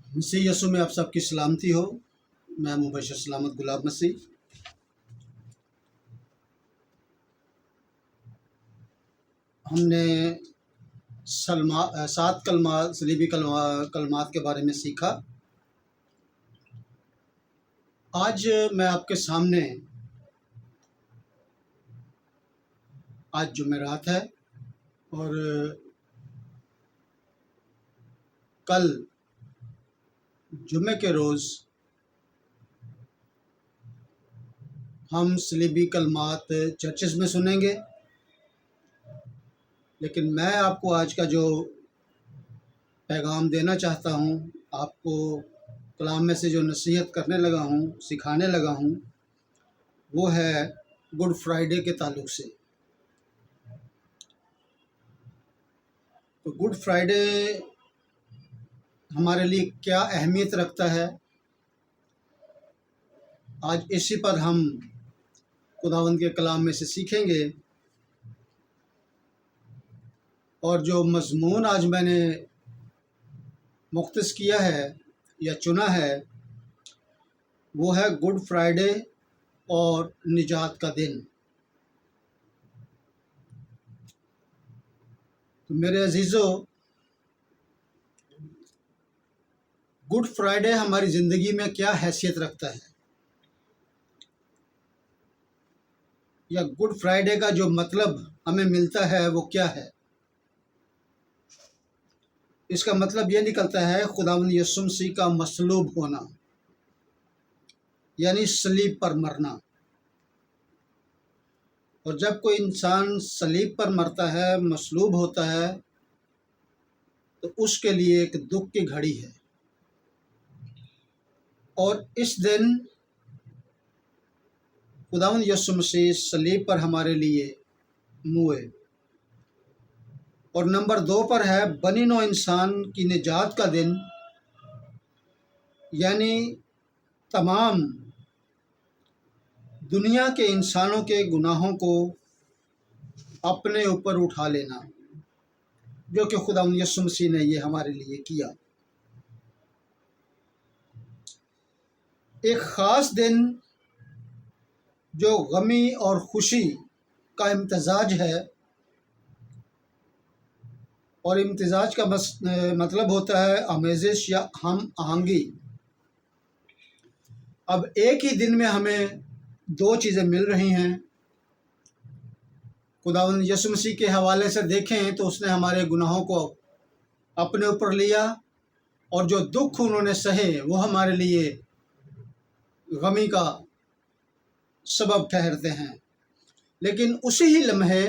मसीह यीशु में आप सबकी सलामती हो। मैं मुबशर सलामत गुलाब मसीह। हमने 7 सलीबी कलमात के बारे में सीखा। आज मैं आपके सामने, आज जुमेरात है और कल जुमे के रोज़ हम सलीबी कलमात चर्चेस में सुनेंगे। लेकिन मैं आपको आज का जो पैगाम देना चाहता हूँ, आपको कलाम में से जो नसीहत करने लगा हूँ, सिखाने लगा हूँ, वो है गुड फ्राइडे के ताल्लुक़ से। तो गुड फ्राइडे हमारे लिए क्या अहमियत रखता है, आज इसी पर हम खुदावंद के कलाम में से सीखेंगे। और जो मज़मून आज मैंने मुख्तस किया है या चुना है, वो है गुड फ्राइडे और निजात का दिन। तो मेरे अजीज़ों, गुड फ्राइडे हमारी ज़िंदगी में क्या हैसियत रखता है, या गुड फ्राइडे का जो मतलब हमें मिलता है वो क्या है। इसका मतलब ये निकलता है खुदावंद यीशु मसीह का मसलूब होना, यानी सलीब पर मरना। और जब कोई इंसान सलीब पर मरता है, मसलूब होता है, तो उसके लिए एक दुख की घड़ी है। और इस दिन खुदावंद यीशु मसीह सलीब पर हमारे लिए मुए। और नंबर 2 पर है बनी नौ इंसान की निजात का दिन, यानी तमाम दुनिया के इंसानों के गुनाहों को अपने ऊपर उठा लेना, जो कि खुदावंद यीशु मसीह ने ये हमारे लिए किया। एक ख़ास दिन जो गमी और खुशी का इम्तिजाज है, और इम्तिजाज का मतलब होता है आमेज़िश या हम आहंगी। अब एक ही दिन में हमें 2 चीज़ें मिल रही हैं। खुदावंद यीशु मसीह के हवाले से देखें तो उसने हमारे गुनाहों को अपने ऊपर लिया, और जो दुख उन्होंने सहे वो हमारे लिए गमी का सबब ठहरते हैं। लेकिन उसी ही लम्हे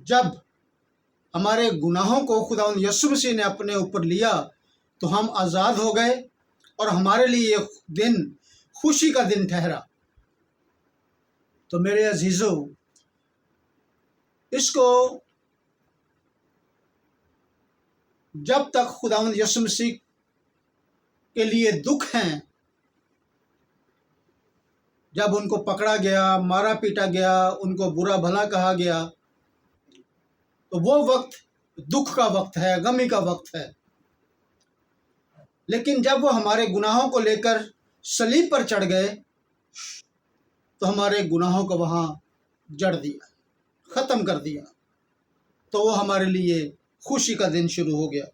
जब हमारे गुनाहों को खुदावंद यीशु मसीह ने अपने ऊपर लिया, तो हम आज़ाद हो गए और हमारे लिए ये दिन खुशी का दिन ठहरा। तो मेरे अजीज़ों, इसको जब तक खुदावंद यीशु मसीह के लिए दुख हैं, जब उनको पकड़ा गया, मारा पीटा गया, उनको बुरा भला कहा गया, तो वो वक्त दुख का वक्त है, गमी का वक्त है। लेकिन जब वो हमारे गुनाहों को लेकर सलीब पर चढ़ गए, तो हमारे गुनाहों को वहाँ जड़ दिया, ख़त्म कर दिया। तो वो हमारे लिए खुशी का दिन शुरू हो गया।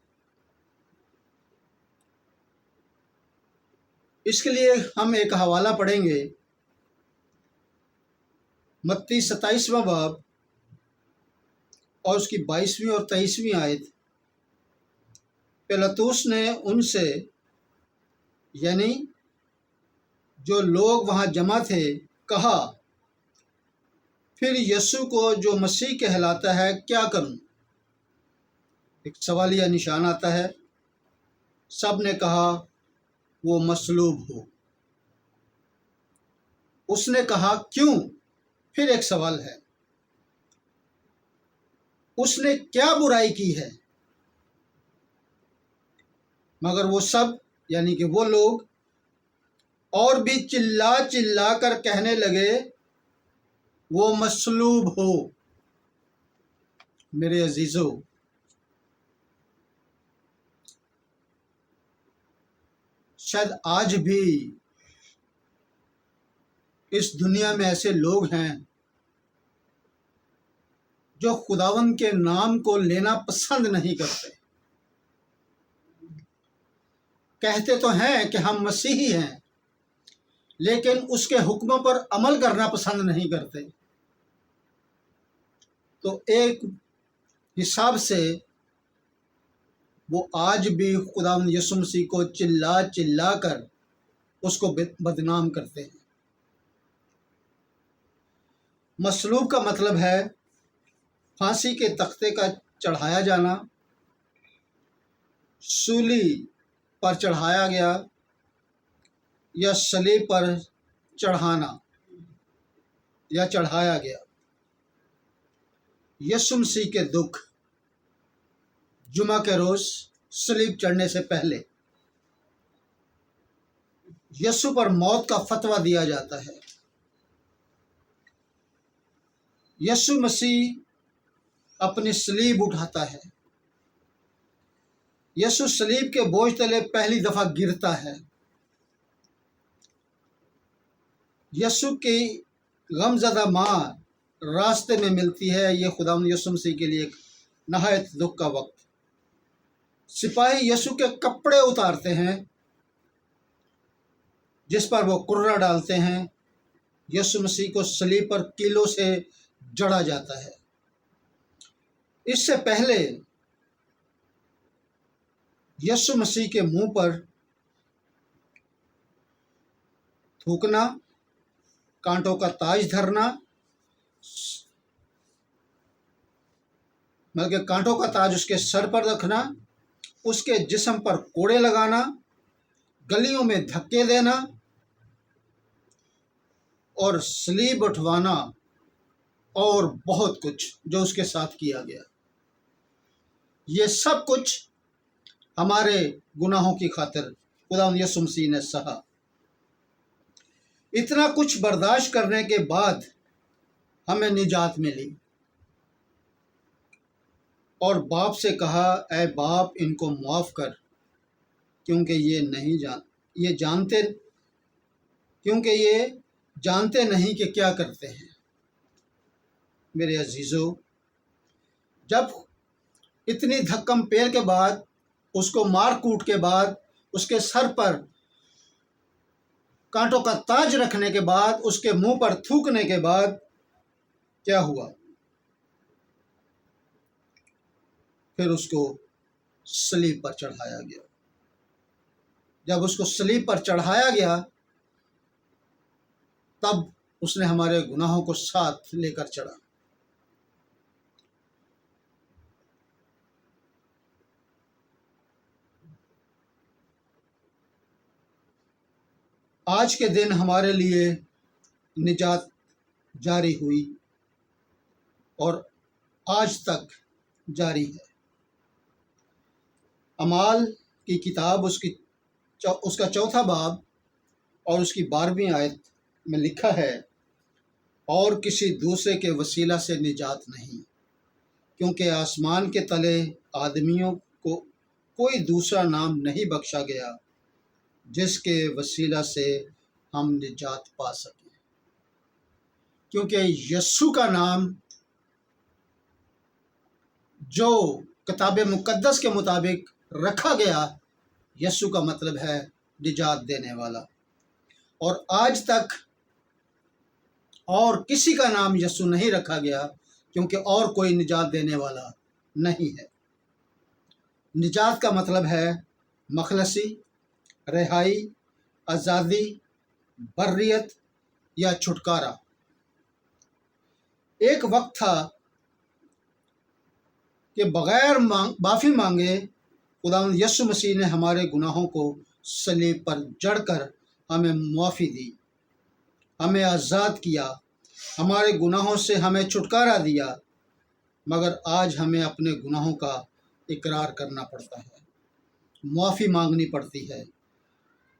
इसके लिए हम एक हवाला पढ़ेंगे, मत्ती 27वां बाब और उसकी 22वीं और 23वीं आयत। पिलातुस ने उनसे, यानी जो लोग वहाँ जमा थे, कहा, फिर यीशु को जो मसीह कहलाता है क्या करूं? एक सवालिया निशान आता है। सब ने कहा वो मसलूब हो। उसने कहा क्यों? फिर एक सवाल है, उसने क्या बुराई की है? मगर वो सब, यानी कि वो लोग और भी चिल्ला चिल्ला कर कहने लगे, वो मसलूब हो। मेरे अजीज़ों, शायद आज भी इस दुनिया में ऐसे लोग हैं जो खुदावंद के नाम को लेना पसंद नहीं करते। कहते तो हैं कि हम मसीही हैं, लेकिन उसके हुक्मों पर अमल करना पसंद नहीं करते। तो एक हिसाब से वो आज भी खुदावंद यीशु मसीह को चिल्ला चिल्ला कर उसको बदनाम करते हैं। मसलूब का मतलब है फांसी के तख्ते का चढ़ाया जाना, सूली पर चढ़ाया गया या सलीब पर चढ़ाना या चढ़ाया गया। यीशु मसीह के दुख जुमा के रोज सलीब चढ़ने से पहले यीशु पर मौत का फतवा दिया जाता है। यीशु मसीह अपनी सलीब उठाता है। यीशु सलीब के बोझ तले पहली दफा गिरता है। यीशु की गमज़दा माँ रास्ते में मिलती है। ये खुदावंद यीशु मसीह के लिए एक नहायत दुख का वक्त। सिपाही यीशु के कपड़े उतारते हैं जिस पर वो कुर्रा डालते हैं। यीशु मसीह को सलीब पर कीलों से जड़ा जाता है। इससे पहले यीशु मसीह के मुंह पर थूकना, कांटों का ताज धरना, बल्कि कांटों का ताज उसके सर पर रखना, उसके जिस्म पर कोड़े लगाना, गलियों में धक्के देना और सलीब उठवाना और बहुत कुछ जो उसके साथ किया गया। ये सब कुछ हमारे गुनाहों की खातिर खुदावंद यीशु मसीह ने सहा। इतना कुछ बर्दाश्त करने के बाद हमें निजात मिली और बाप से कहा, ऐ बाप इनको माफ़ कर, क्योंकि ये जानते नहीं कि क्या करते हैं। मेरे अजीज़ों, जब इतनी धक्कम पेल के बाद, उसको मार कूट के बाद, उसके सर पर कांटों का ताज रखने के बाद, उसके मुंह पर थूकने के बाद क्या हुआ? फिर उसको सलीब पर चढ़ाया गया। जब उसको सलीब पर चढ़ाया गया तब उसने हमारे गुनाहों को साथ लेकर चढ़ा। आज के दिन हमारे लिए निजात जारी हुई और आज तक जारी है। अमाल की किताब उसका चौथा बाब और उसकी 12वीं आयत में लिखा है, और किसी दूसरे के वसीला से निजात नहीं, क्योंकि आसमान के तले आदमियों को कोई दूसरा नाम नहीं बख्शा गया जिसके वसीला से हम निजात पा सकें। क्योंकि यीशु का नाम जो किताब मुकद्दस के मुताबिक रखा गया, यीशु का मतलब है निजात देने वाला। और आज तक और किसी का नाम यीशु नहीं रखा गया, क्योंकि और कोई निजात देने वाला नहीं है। निजात का मतलब है मखलसी, रिहाई, आज़ादी, बर्रियत या छुटकारा। एक वक्त था कि बग़ैर माफ़ी मांगे खुदावंद यीशु मसीह ने हमारे गुनाहों को सलीब पर जड़कर हमें मुआफ़ी दी, हमें आज़ाद किया, हमारे गुनाहों से हमें छुटकारा दिया। मगर आज हमें अपने गुनाहों का इकरार करना पड़ता है, मुआफ़ी मांगनी पड़ती है।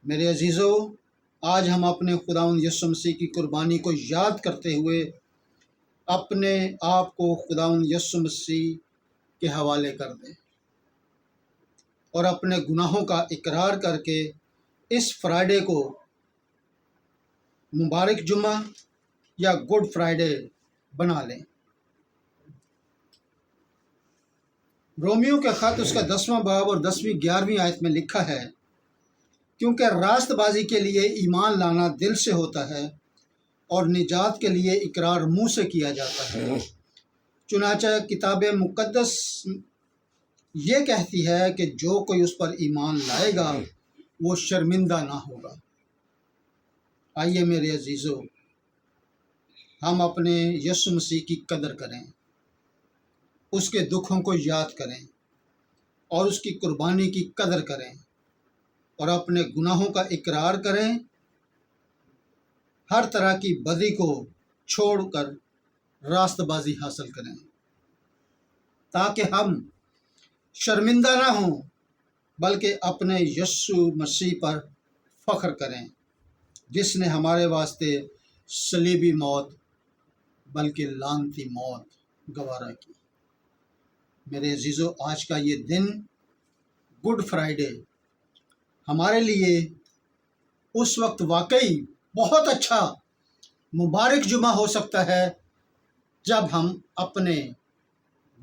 मेरे अजीज़ों, आज हम अपने खुदावंद यीशु मसीह की कुर्बानी को याद करते हुए अपने आप को खुदावंद यीशु मसीह के हवाले कर दें और अपने गुनाहों का इकरार करके اس فرائیڈے کو مبارک جمعہ یا گڈ فرائیڈے بنا لیں۔ رومیو کے خط اس کا 10واں باب اور 10ویں 11ویں آیت میں لکھا ہے، کیونکہ راست بازی کے لیے ایمان لانا دل سے ہوتا ہے اور نجات کے لیے اقرار منہ سے کیا جاتا ہے۔ چنانچہ کتاب مقدس یہ کہتی ہے کہ جو کوئی اس پر ایمان لائے گا وہ شرمندہ نہ ہوگا۔ آئیے میرے عزیزو، ہم اپنے یسوع مسیح کی قدر کریں، اس کے دکھوں کو یاد کریں اور اس کی قربانی کی قدر کریں اور اپنے گناہوں کا اقرار کریں، ہر طرح کی بدی کو چھوڑ کر راست بازی حاصل کریں تاکہ ہم شرمندہ نہ ہوں بلکہ اپنے یسوع مسیح پر فخر کریں جس نے ہمارے واسطے صلیبی موت بلکہ لعنتی موت گوارا کی۔ میرے عزیزو، آج کا یہ دن گڈ فرائیڈے ہمارے لیے اس وقت واقعی بہت اچھا مبارک جمعہ ہو سکتا ہے جب ہم اپنے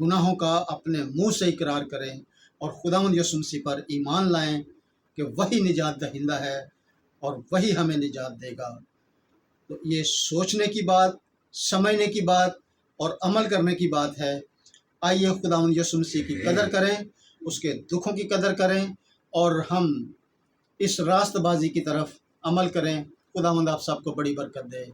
گناہوں کا اپنے منہ سے اقرار کریں اور خداوند یسوع مسیح پر ایمان لائیں کہ وہی نجات دہندہ ہے اور وہی ہمیں نجات دے گا۔ تو یہ سوچنے کی بات، سمجھنے کی بات اور عمل کرنے کی بات ہے۔ آئیے خداوند یسوع مسیح کی قدر کریں، اس کے دکھوں کی قدر کریں اور ہم اس راست بازی کی طرف عمل کریں۔ خداوند آپ سب کو بڑی برکت دے۔